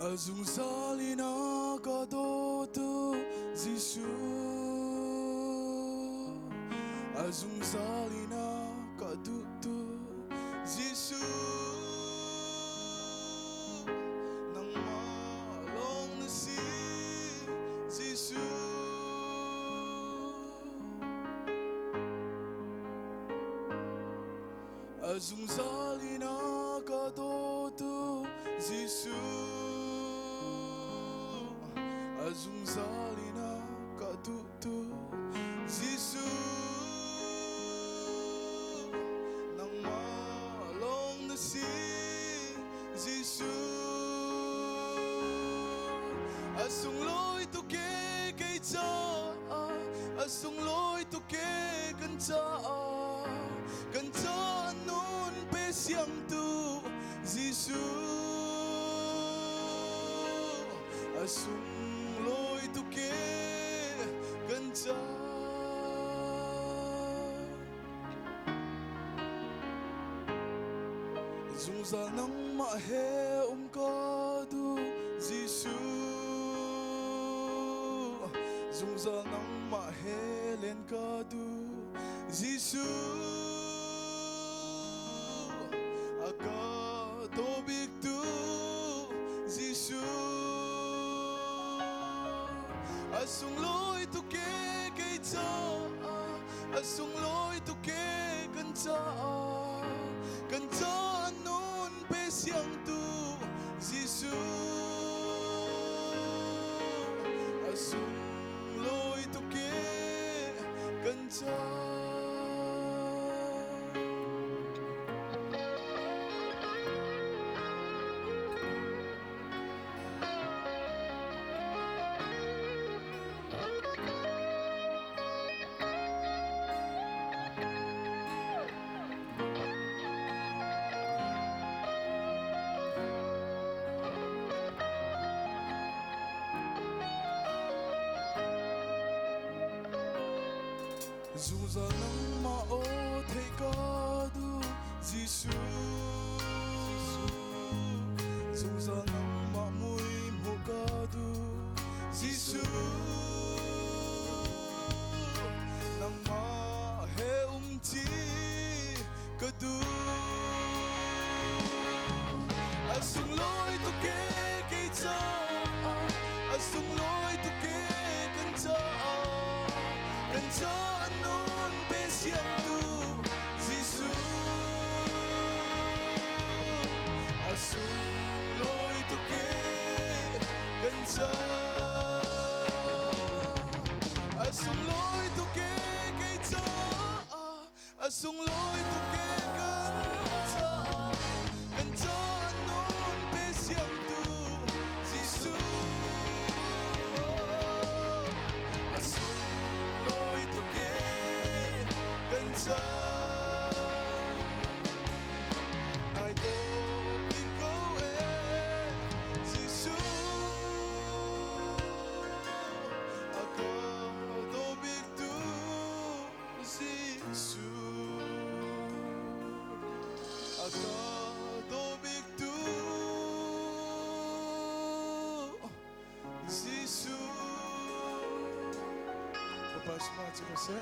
Azung salina kadoto Giêsu, Azung salina kadoto Giêsu, nang malong na si Giêsu. Azung salina kadoto Giêsu, Azung salina kadoto Giêsu, nang malong na si Giêsu. Asung lối tu kê cây cha, asung lối tu kê cần cha nun pe siang tu Giêsu. Asung lối tu kê cần cha. Dung sa nang ma he ka tu Giêsu, dung sa nang ma he len ka tu Giêsu. Aka tobik tu Giêsu. Asung lối tu kê cây cha, asung lối tu kê cần cha nun pe siang tu Giêsu. Asung lối tu kê cần cha. Dù giờ nắng màu thấy có đủ Giêsu, dù giờ nắng màu mùi mù có đủ Giêsu, nắng màu he chi có đủ. Asung lối tu kê cây cha, asung lối tu kê cần cha nun pe siang tu Giêsu. Asung lối tu kê cần cha, asung lối tu kê cây cha, asung lối tu kê cần cha nun pe siang tu Giêsu. Asung lối tu kê cần cha. Ai tô tin câu e Giêsu, ako tô biết tu Giêsu, ako tô biết tu Giêsu. Kapag sumagot si Jose.